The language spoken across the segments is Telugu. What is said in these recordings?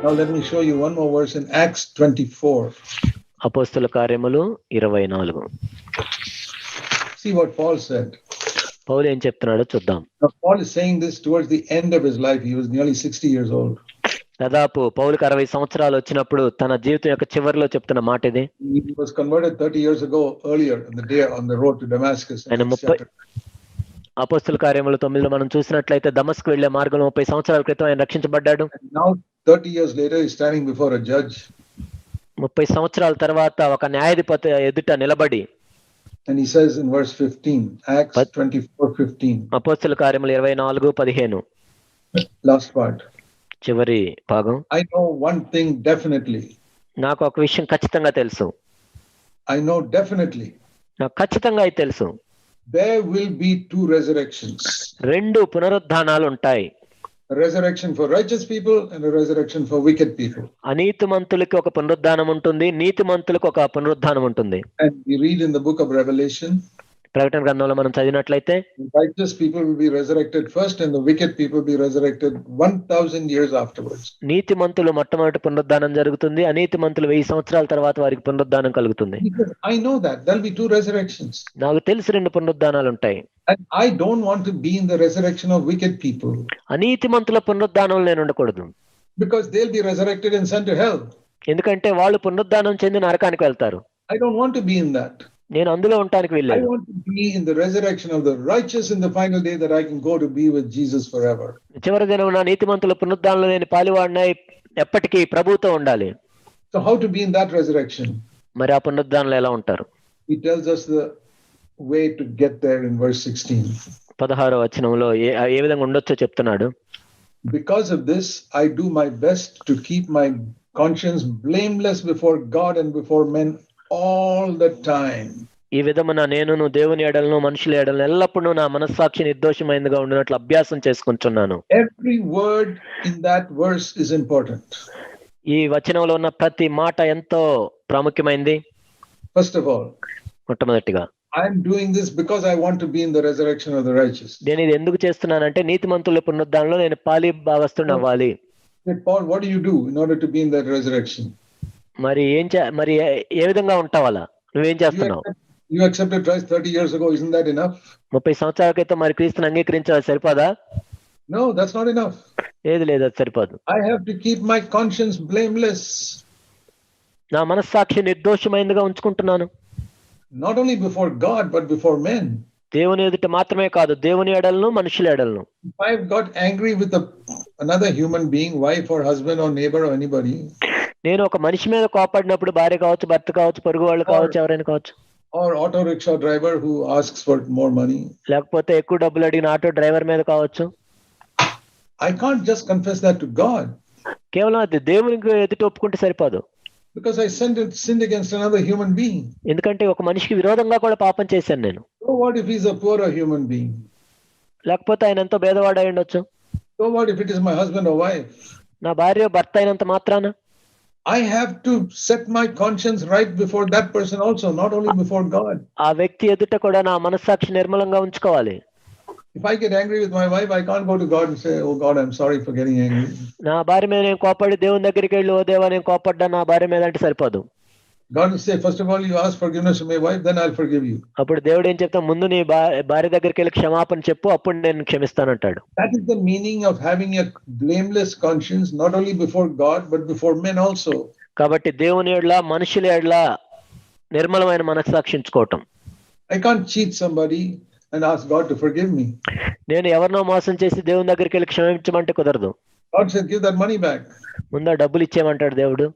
Now let me show you one more verse in Acts 24. అపోస్తుల కార్యములు 24. See what Paul said. పౌలు ఏం చెప్తున్నాడో చూద్దాం. Now, Paul is saying this towards the end of his life. He was nearly 60 years old. దాదాపు పౌలుకి 60 సంవత్సరాలు వచ్చినప్పుడు తన జీవితం యొక్క చివరిలో చెప్తున్న మాట ఇది. He was converted 30 years ago earlier on the day on the road to Damascus. అపోస్తుల కార్యములు 9లో మనం చూసినట్లయితే దమస్కు వెళ్లే మార్గంలో 30 సంవత్సరాల క్రితం ఆయన రక్షించబడ్డాడు. Now 30 years later he is standing before a judge. 30 సంవత్సరాల తర్వాత ఒక న్యాయాధిపతి ఎదుట నిలబడి, and he says in verse 15, Acts 24:15. అపోస్తుల కార్యములు 24:15. Last part. చివరి భాగం. I know one thing definitely. నాకు ఒక విషయం ఖచ్చితంగా తెలుసు. I know definitely. నాకు ఖచ్చితంగా ఇది తెలుసు. There will be two resurrections. 2 పునరుద్ధానాలు ఉంటాయి. A resurrection for righteous people and a resurrection for wicked people. అనీతిమంతులకు ఒక పునరుద్ధానం ఉంటుంది, నీతిమంతులకు ఒక పునరుద్ధానం ఉంటుంది. And we read in the book of Revelation, ప్రకటన గ్రంథంలో మనం చదివినట్లయితే, righteous people will be resurrected first and the wicked people will be resurrected 1000 years afterwards. నీతిమంతులు మొట్టమొదటి పునరుద్ధానం జరుగుతుంది, అనీతిమంతులు 1000 సంవత్సరాల తర్వాత వారికి పునరుద్ధానం కలుగుతుంది. I know that there will be two resurrections. నాకు తెలిసి 2 పునరుద్ధానాలు ఉంటాయి. And I don't want to be in the resurrection of wicked people. అనీతిమంతుల పునరుద్ధానంలో నేను ఉండకూడదు. Because they'll be resurrected and sent to hell. ఎందుకంటే వాళ్ళు పునరుద్ధానం చెంది నరకానికి వెళ్తారు. I don't want to be in that. నేను అందులో ఉండడానికి I వెళ్ళాను. want to be in the resurrection of the righteous in the final day, that I can go to be with Jesus forever. చివరి దినమున నీతిమంతుల పునరుద్ధానంలో నేను పాలివాడినై ఎప్పటికీ ప్రభువుతో ఉండాలి. So how to be in that resurrection? మరి ఆ పునరుద్ధానంలో ఎలా ఉంటారు? He tells us the way to get there in verse 16. 16వ వచనంలో ఏ విధంగా ఉండొచ్చో చెప్తున్నాడు. Because of this, I do my best to keep my conscience blameless before God and before men all the time. ఈ విధమున నేనును దేవుని ఎడలను మనుషుల ఎడలను ఎల్లప్పుడూ నా మనస్సాక్షి నిర్దోషమైనదిగా ఉండినట్లు అభ్యాసం చేసుకుంటున్నాను. Every word in that verse is important. ఈ వచనంలో ఉన్న ప్రతి మాట ఎంతో ప్రాముఖ్యమైనది. First of all, మొట్టమొదటిగా, I am doing this because I want to be in the resurrection of the righteous. నేను ఇది ఎందుకు చేస్తున్నానంటే నీతిమంతుల పునరుద్ధానంలో నేను పాలి భాగస్తుని అవ్వాలి. Paul, what do you do in order to be in that resurrection? మరి ఏ విధంగా ఉంటావు అలా? నువ్వేం చేస్తున్నావు? You accepted Christ 30 years ago, isn't that enough? 30 సంవత్సరాల క్రితం మరి క్రీస్తుని అంగీకరించాలి, సరిపోదా? No, that's not enough. లేదు, అది సరిపోదు. I have to keep my conscience blameless. నా మనస్సాక్షి నిర్దోషమైనదిగా ఉంచుకుంటున్నాను. Not only before God but before men. దేవుని ఎదుట మాత్రమే కాదు, దేవుని ఎడలను మనుషుల ఎడలను. If I've got angry with another human being, wife or husband or neighbor or anybody, నేను ఒక మనిషి మీద కోపడినప్పుడు, భార్య కావచ్చు, భర్త కావచ్చు, పొరుగు వాళ్ళు కావచ్చు, ఎవరైనా కావచ్చు, or auto rickshaw driver who asks for more money, లేకపోతే ఎక్కువ డబ్బులు అడిగిన ఆటో డ్రైవర్ మీద కావచ్చు, I can't just confess that to God. కేవలం అది దేవునికి ఎదుట ఒప్పుకుంటే సరిపోదు. Because I sinned against another human being. ఎందుకంటే ఒక మనిషికి విరోధంగా కూడా పాపం చేశాను నేను. So what if he's a poorer human being? లేకపోతే ఆయన ఎంతో భేదవాడు అయి ఉండొచ్చు. So what if it is my husband or wife? నా భార్య భర్త అయినంత మాత్రాన I have to set my conscience right before that person also, not only before God. ఆ వ్యక్తి ఎదుట కూడా నా మనస్సాక్షి నిర్మలంగా ఉంచుకోవాలి. If I get angry with my wife, I can't go to God and say, "Oh God, I'm sorry for getting angry." నా భార్య మీద నేను కోపడి దేవుని దగ్గరికి వెళ్ళి, ఓ దేవా నేను కోపడ్డా నా భార్య మీద అంటే సరిపోదు. God will say, first of all, you ask forgiveness from my wife, then I'll forgive you. అప్పుడు దేవుడు ఏం చెప్తా, ముందు నీ భార్య దగ్గరికి వెళ్ళి క్షమాపణ చెప్పు, అప్పుడు నేను క్షమిస్తానంటాడు. That is the meaning of having a blameless conscience, not only before God but before men also. కాబట్టి దేవుని ఎడల మనుషుల ఎడల నిర్మలమైన మనస్సాక్షించుకోవటం. I can't cheat somebody and ask God to forgive me. నేను ఎవరినో మోసం చేసి దేవుని దగ్గరికి వెళ్ళి క్షమించమంటే కుదరదు. God said, give that money back. ముందు డబ్బులు ఇచ్చేయమంటాడు దేవుడు.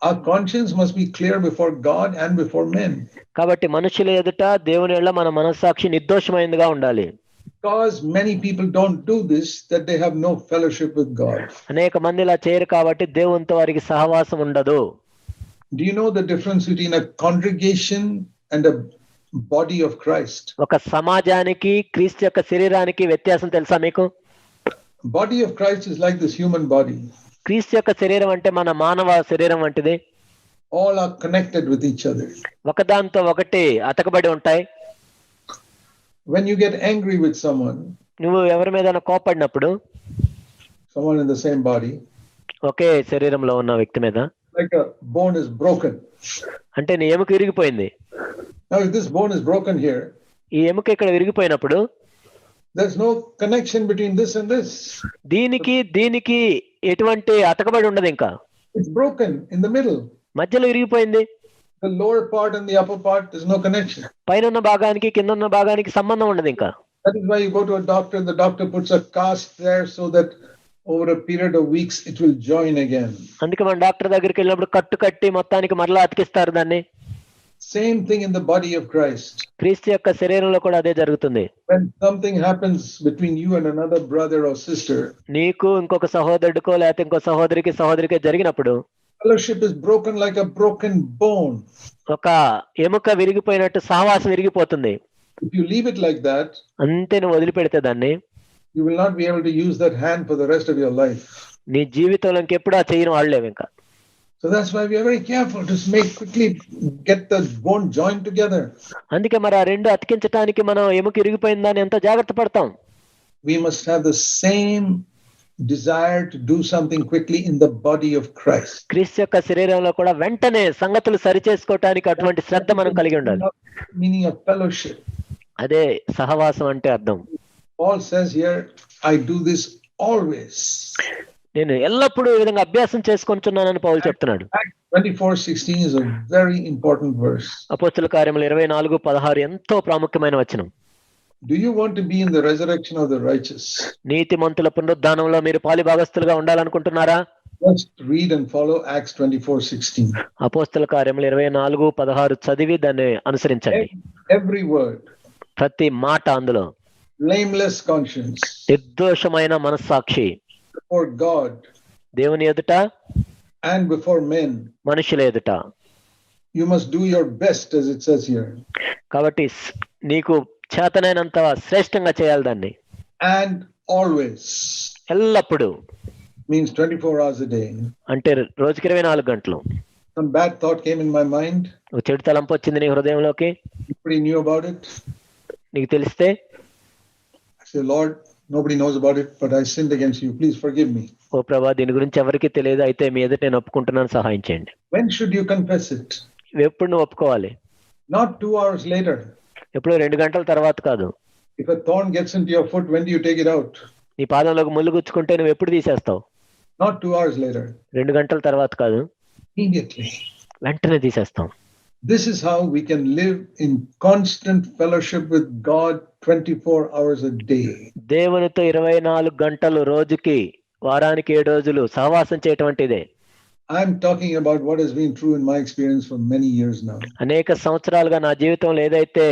Our conscience must be clear before God and before men. కాబట్టి మనుషుల ఎదుట దేవుని ఎడల మన మనస్సాక్షి నిర్దోషమైనదిగా ఉండాలి. Because many people don't do this, that they have no fellowship with God. అనేక మంది ఇలా చేయరు కాబట్టి దేవునితో వారికి సహవాసం ఉండదు. Do you know the difference between a congregation and a body of Christ? ఒక సమాజానికి క్రీస్తు యొక్క శరీరానికి వ్యత్యాసం తెలుసా మీకు? Body of Christ is like this human body. క్రీస్తు యొక్క శరీరం అంటే మన మానవ శరీరం వంటిది. All are connected with each other. ఒకదాంతో ఒకటి అతకబడి ఉంటాయి. When you get angry with someone, నువ్వు ఎవరి మీద కోపడినప్పుడు, someone in the same body, ఒకే శరీరంలో ఉన్న వ్యక్తి మీద. Like a bone is broken. అంటే నీ ఎముక విరిగిపోయింది. Now, if this bone is broken here, ఈ ఎముక ఇక్కడ విరిగిపోయినప్పుడు there's no connection between this and this. దీనికి ఎటువంటి అతకబడి ఉండదు. ఇంకా It's broken in the middle. మధ్యలో విరిగిపోయింది. The lower part and the upper part, there's no connection. పైన ఉన్న భాగానికి కింద ఉన్న భాగానికి సంబంధం ఉండదు. ఇంకా That is why you go to a doctor, the doctor puts a cast there so that over a period of weeks it will join again. అందుకే మన డాక్టర్ దగ్గరికి వెళ్ళినప్పుడు కట్టు కట్టి మొత్తానికి మరలా అతికిస్తారు దాన్ని. Same thing in the body of Christ. క్రీస్తు యొక్క శరీరంలో కూడా అదే జరుగుతుంది. When something happens between you and another brother or sister, నీకు ఇంకొక సహోదరుడికో లేకపోతే ఇంకో సహోదరికి జరిగినప్పుడు fellowship is broken like a broken bone. ఒక ఎముక విరిగిపోయినట్టు సహవాసం విరిగిపోతుంది. If you leave it like that, అంతే నువ్వు వదిలిపెడితే దాన్ని, you will not be able to use that hand for the rest of your life. నీ జీవితంలో ఇంకెప్పుడు ఆ చెయ్యిని వాడలేవు ఇంకా. So that's why we are very careful to quickly get the bone joined together. అందుకే మరి ఆ రెండు అతికించడానికి మనం ఎముక ఇరిగిపోయిందని ఎంత జాగ్రత్త పడతాం. We must have the same desire to do something quickly in the body of Christ. క్రీస్తు యొక్క శరీరంలో కూడా వెంటనే సంగతులు సరిచేసుకోవటానికి అటువంటి శ్రద్ధ మనం కలిగి ఉండాలి. Meaning of fellowship. అదే సహవాసం అంటే అర్థం. Paul says here, I do this always. నేను ఎల్లప్పుడూ ఈ విధంగా అభ్యాసం చేసుకుంటున్నానని పౌలు చెప్తున్నాడు. 24:16 is a very important verse. అపోస్తలుల కార్యములు 24:16 ఎంతో ప్రాముఖ్యమైన వచనం. Do you want to be in the resurrection of the righteous? నీతిమంతుల పునరుద్ధానంలో మీరు పాలిభాగస్తులుగా ఉండాలనుకుంటున్నారా? Let's read and follow Acts 24:16. అపోస్తలుల కార్యములు 24:16 చదివి దాన్ని అనుసరించండి. Every word. ప్రతి మాట అందులో. Blameless conscience. నిర్దోషమైన మనస్సాక్షి. Before God. దేవుని ఎదుట. And before men. మనుషుల ఎదుట. You must do your best, as it says here. కాబట్టి నీకు చేతనైనంత శ్రేష్టంగా చేయాలి దాన్ని. And always. ఎల్లప్పుడు. Means 24 hours a day. అంటే రోజుకి 24 గంటలు. Some bad thought came in my mind. ఒక చెడు తలంపు వచ్చింది నీ హృదయంలోకి. Nobody knew about it. నీకు తెలిస్తే I say, Lord, nobody knows about it, but I sinned against you. Please forgive me. ఓ ప్రభా, దీని గురించి ఎవరికి తెలియదు, అయితే మీ ఎదుట నేను ఒప్పుకుంటున్నాను, సహాయం చేయండి. When should you confess it? ఎప్పుడు నువ్వు ఒప్పుకోవాలి? Not 2 hours later. ఎప్పుడు 2 గంటల తర్వాత కాదు. If a thorn gets into your foot, when do you take it out? నీ పాదంలోకి ముళ్ళు గుచ్చుకుంటే నువ్వు ఎప్పుడు తీసేస్తావు? Not 2 hours later. 2 గంటల తర్వాత కాదు, immediately. వెంటనే తీసేస్తాం. This is how we can live in constant fellowship with God 24 hours a day. దేవునితో 24 గంటలు రోజుకి, వారానికి 7 రోజులు సహవాసం చేయటం అంటే ఇదే. I'm talking about what has been true in my experience for many years now. అనేక సంవత్సరాలుగా నా జీవితంలో ఏదైతే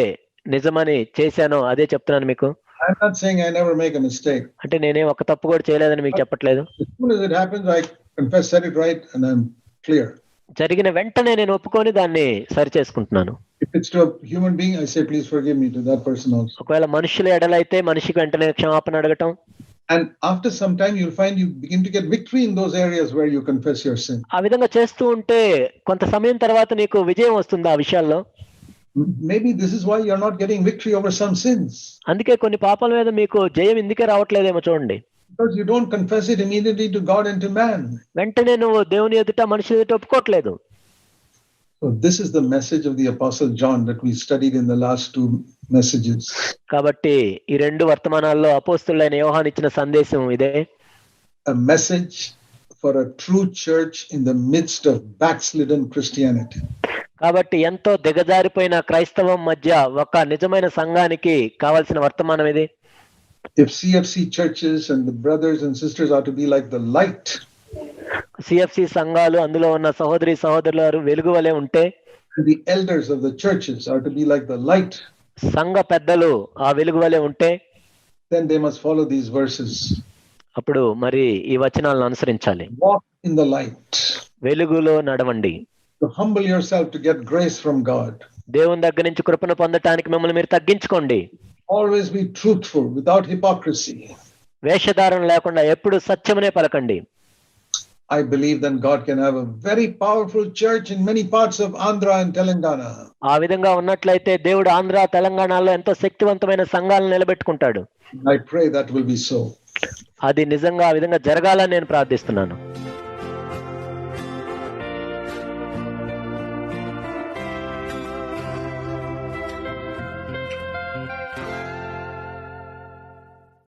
నిజమని చేశానో అదే చెప్తున్నాను మీకు. I'm not saying I never make a mistake. అంటే నేనే ఒక తప్పు కూడా చేయలేదని మీకు చెప్పట్లేదు. As soon as it happens, I confess, said it right, and I'm clear. జరిగిన వెంటనే నేను ఒప్పుకొని దాన్ని సరి చేసుకుంటున్నాను. If it's to a human being, I say, please forgive me to that person also. ఒకవేళ మనుషుల ఎడలైతే మనిషికి వెంటనే క్షమాపణ అడగటం. And after some time, you'll find you begin to get victory in those areas where you confess your sin. ఆ విధంగా చేస్తూ ఉంటే కొంత సమయం తర్వాత నీకు విజయం వస్తుంది ఆ విషయాల్లో. Maybe this is why you're not getting victory over some sins. అందుకే కొన్ని పాపాల మీద మీకు జయం ఇందుకే రావట్లేదేమో చూడండి. Because you don't confess it immediately to God and to man. వెంటనే నువ్వు దేవుని ఎదుట మనిషి ఎదుట ఒప్పుకోవట్లేదు. So this is the message of the Apostle John that we studied in the last 2 messages. కాబట్టి ఈ 2 వర్తమానాల్లో అపోస్తలుడైన యోహాను ఇచ్చిన సందేశం ఇదే. A message for a true church in the midst of backslidden Christianity. కాబట్టి ఎంతో దిగజారిపోయిన క్రైస్తవం మధ్య ఒక నిజమైన సంఘానికి కావాల్సిన వర్తమానం ఇది. If CFC churches and the brothers and sisters are to be like the light, CFC సంఘాలు అందులో ఉన్న సహోదరి సహోదరులు వెలుగు వలె ఉంటే, and the elders of the churches are to be like the light, సంఘ పెద్దలు ఆ వెలుగు వలె ఉంటే, then they must follow these verses. అప్పుడు మరి ఈ వచనాలను అనుసరించాలి. Walk in the light. వెలుగులో నడవండి. To humble yourself to get grace from God. దేవుని దగ్గర నుంచి కృపను పొందటానికి మిమ్మల్ని మీరు తగ్గించుకోండి. Always be truthful without hypocrisy. వేషధారణ లేకుండా ఎప్పుడు సత్యమునే పలకండి. I believe that God can have a very powerful church in many parts of Andhra and Telangana. ఆ విధంగా ఉన్నట్లయితే దేవుడు ఆంధ్ర తెలంగాణలో ఎంతో శక్తివంతమైన సంఘాలను నిలబెట్టుకుంటాడు. I pray that will be so. అది నిజంగా ఆ విధంగా జరగాలని నేను ప్రార్థిస్తున్నాను.